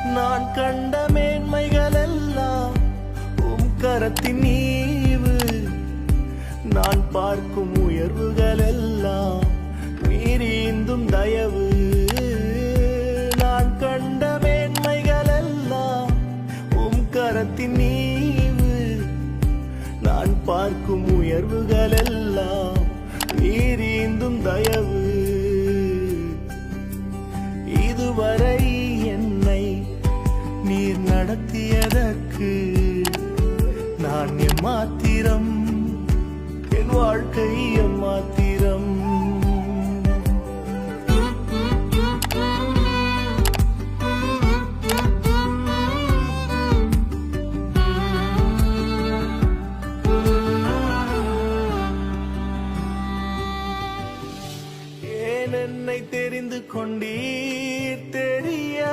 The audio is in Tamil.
நான் கண்ட மேன்மைகள் எல்லாம் உம் கரத்தின் நீவு. நான் பார்க்கும் உயர்வுகள் எல்லாம் மீறிந்தும் தயவு. நான் கண்ட மேன்மைகள் எல்லாம் உம் கரத்தின் நீவு. நான் பார்க்கும் உயர்வுகள் எல்லாம் மீறிந்தும் தயவு. இதுவரை என்னை நீர் நடத்தியதற்கு நான் எம்மாத்திரம் என் வாழ்க்கை